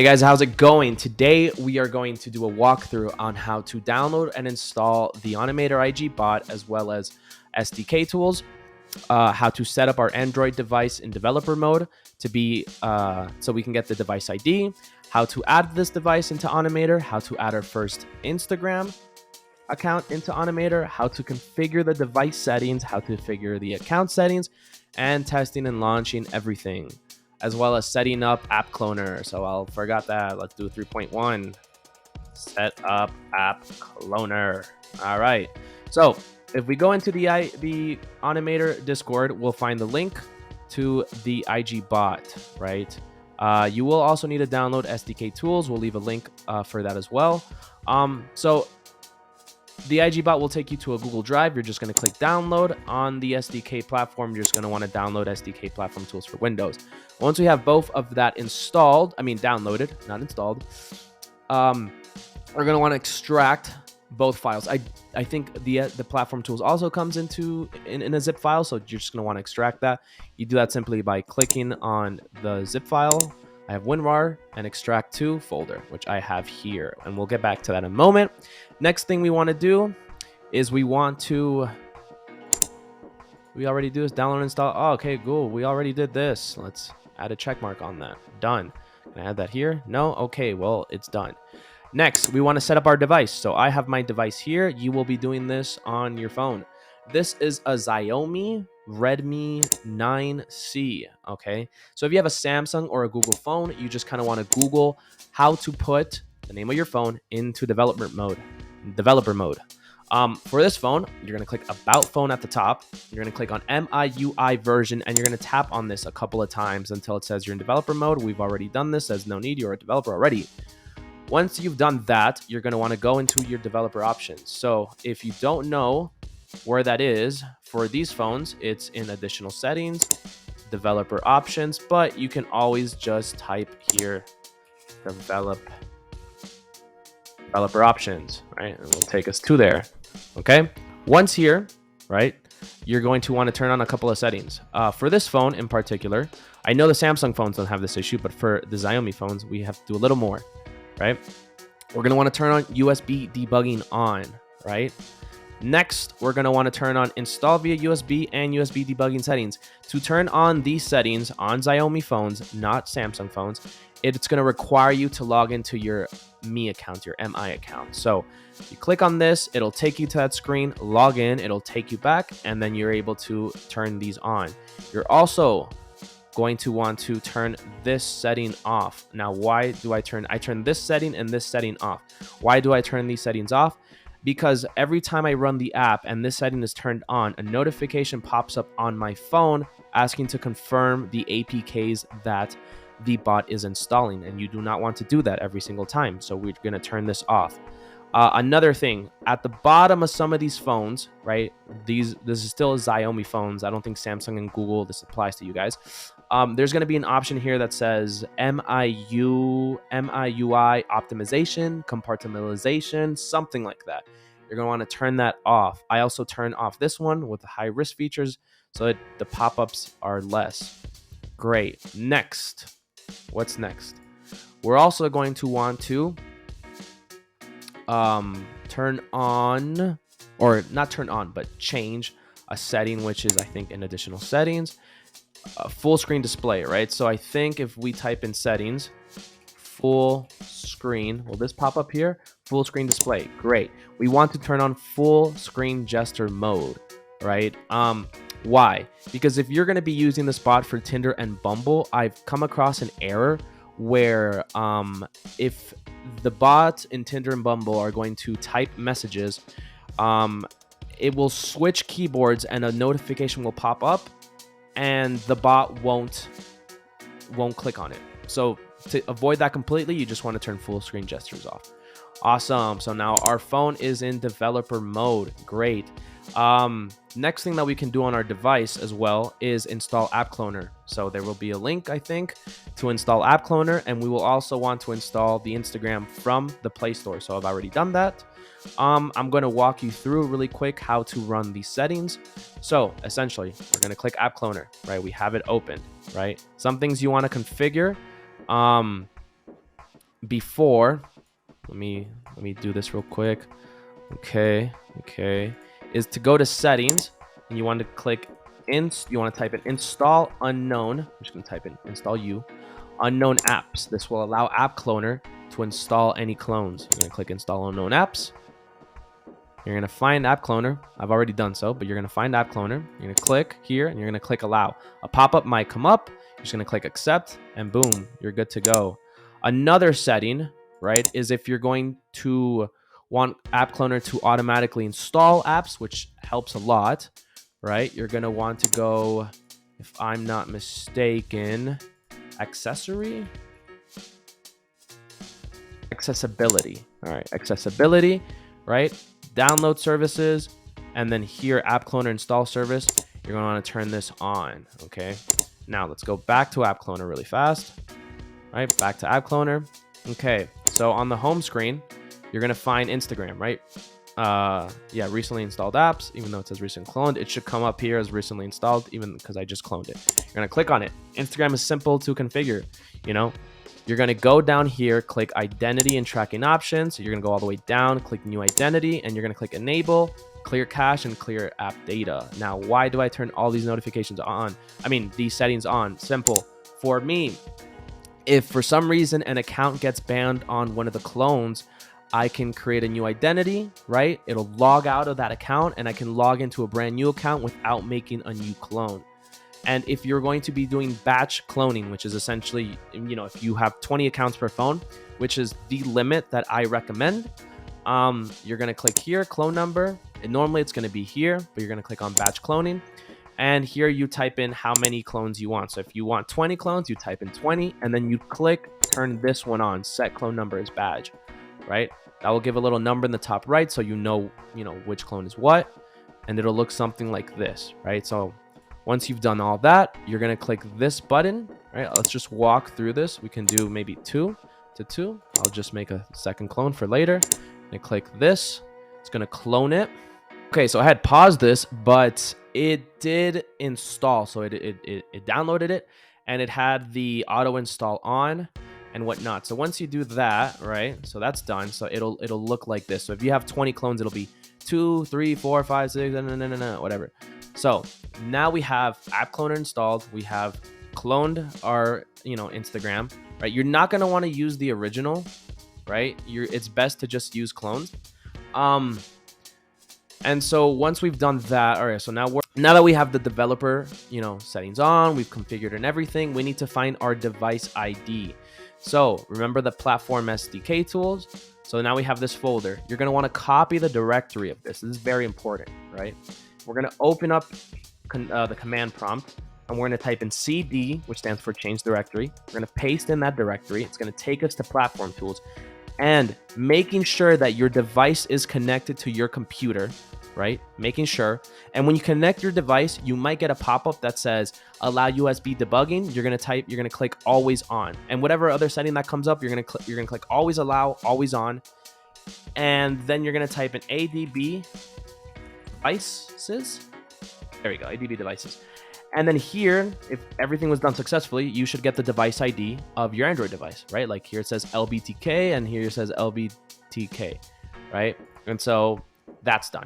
Hey guys, how's it going? Today we are going to do a walkthrough on how to download and install the Onimator IG bot as well as SDK tools, how to set up our Android device in developer mode to be so we can get the device ID, how to add this device into Onimator, how to add our first Instagram account into Onimator, how to configure the device settings, how to configure the account settings, and testing and launching everything, as well as setting up AppCloner. So I forgot that. Let's do 3.1. Set up AppCloner. All right. So if we go into the Onimator Discord, we'll find the link to the IG bot, right? You will also need to download SDK tools. We'll leave a link for that as well. So the IG bot will take you to a Google Drive. You're just going to click download on the SDK platform. You're just going to want to download SDK platform tools for Windows. Once we have both of that installed, downloaded, not installed, we're going to want to extract both files. I think the platform tools also comes in a zip file, so you're just going to want to extract that. You do that simply by clicking on the zip file. I have WinRAR and extract to folder, which I have here, and we'll get back to that in a moment. Next thing we want to do is we already do is download and install. Oh, okay, cool. We already did this. Let's add a check mark on that. Done. Can I add that here? No? Okay, well, it's done. Next, we want to set up our device. So I have my device here. You will be doing this on your phone. This is a Xiaomi Redmi 9C. Okay, so if you have a Samsung or a Google phone, you just kind of want to Google how to put the name of your phone into developer mode. For this phone, you're going to click About Phone at the top. You're going to click on MIUI version, and you're going to tap on this a couple of times until it says you're in developer mode. We've already done this. Says no need. You're a developer already. Once you've done that, you're going to want to go into your developer options. So if you don't know where that is for these phones, it's in additional settings, developer options, but you can always just type here developer options, right? And it'll take us to there. Okay, once here, right, you're going to want to turn on a couple of settings. For this phone in particular, I know the Samsung phones don't have this issue, but for the Xiaomi phones, we have to do a little more, right? We're going to want to turn on USB debugging on, right? Next, we're going to want to turn on install via USB and USB debugging settings. To turn on these settings on Xiaomi phones, not Samsung phones, it's going to require you to log into your Mi account, your MI account. So you click on this, it'll take you to that screen, log in, it'll take you back, and then you're able to turn these on. You're also going to want to turn this setting off. Now, why do I turn this setting and this setting off? Why do I turn these settings off? Because every time I run the app and this setting is turned on, a notification pops up on my phone asking to confirm the APKs that the bot is installing, and you do not want to do that every single time. So we're going to turn this off. Another thing, at the bottom of some of these phones, right? This is still Xiaomi phones. I don't think Samsung and Google, this applies to you guys. There's going to be an option here that says MIUI optimization, compartmentalization, something like that. You're going to want to turn that off. I also turn off this one with the high risk features so that the pop-ups are less. Great. Next, what's next? We're also going to want to turn on, or not turn on, but change a setting, which is, I think, in additional settings, full screen display, right? So I think if we type in settings, full screen, will this pop up here? Full screen display. Great. We want to turn on full screen gesture mode, right? Why? Because if you're going to be using this bot for Tinder and Bumble, I've come across an error where if the bot in Tinder and Bumble are going to type messages, it will switch keyboards and a notification will pop up and the bot won't click on it. So to avoid that completely, you just want to turn full screen gestures off. Awesome. So now our phone is in developer mode. Great. Next thing that we can do on our device as well is install AppCloner. So there will be a link, I think, to install AppCloner, and we will also want to install the Instagram from the Play Store. So I've already done that. I'm going to walk you through really quick how to run these settings. So essentially, we're going to click AppCloner, right? We have it open, right? Some things you want to configure. before, let me do this real quick. Okay, is to go to settings, and you want to click you want to type in install unknown. I'm just going to type in install unknown apps. This will allow AppCloner to install any clones. You're going to click install unknown apps. You're going to find AppCloner. I've already done so, but you're going to find AppCloner. You're going to click here, and you're going to click allow. A pop-up might come up. You're just going to click accept, and boom, you're good to go. Another setting, right, is if you're going to want AppCloner to automatically install apps, which helps a lot, right? You're going to want to go, if I'm not mistaken, accessibility. All right, accessibility, right? Download services, and then here, AppCloner install service. You're going to want to turn this on, okay? Now, let's go back to AppCloner really fast. All right, back to AppCloner. Okay, so on the home screen, you're going to find Instagram, right? Yeah, recently installed apps. Even though it says recent cloned, it should come up here as recently installed, even because I just cloned it. You're going to click on it. Instagram is simple to configure, you know? You're going to go down here, click identity and tracking options. So you're going to go all the way down, click new identity, and you're going to click enable, clear cache, and clear app data. Now, why do I turn all these notifications on? I mean, these settings on. Simple. For me, if for some reason an account gets banned on one of the clones, I can create a new identity, right? It'll log out of that account, and I can log into a brand new account without making a new clone. And if you're going to be doing batch cloning, which is essentially, you know, if you have 20 accounts per phone, which is the limit that I recommend, you're going to click here, clone number. And normally it's going to be here, but you're going to click on batch cloning. And here you type in how many clones you want. So if you want 20 clones, you type in 20, and then you click turn this one on, set clone number as badge, right? That will give a little number in the top right, so you know which clone is what, and it'll look something like this, right? So once you've done all that, you're going to click this button, right? Let's just walk through this. We can do maybe 2 to 2. I'll just make a second clone for later. And click this. It's going to clone it. Okay, so I had paused this, but it did install. So it downloaded it, and it had the auto install on and whatnot. So once you do that, right? So that's done. So it'll look like this. So if you have 20 clones, it'll be 2, 3, 4, 5, 6, whatever. So now we have AppCloner installed. We have cloned our, Instagram, right? You're not going to want to use the original, right? It's best to just use clones. And so once we've done that, all right, so now that we have the developer, settings on, we've configured and everything, we need to find our device ID. So remember the platform SDK tools. So now we have this folder. You're going to want to copy the directory of this. This is very important, right? We're going to open up the command prompt, and we're going to type in CD, which stands for change directory. We're going to paste in that directory. It's going to take us to platform tools, and making sure that your device is connected to your computer, right? Making sure. And when you connect your device, you might get a pop-up that says allow USB debugging. You're going to click always on, and whatever other setting that comes up, you're going to click always allow, always on. And then you're going to type in ADB devices. There we go, ADB devices. And then here, if everything was done successfully, you should get the device ID of your Android device, right? Like here it says LBTK, and here it says LBTK, right? And so that's done.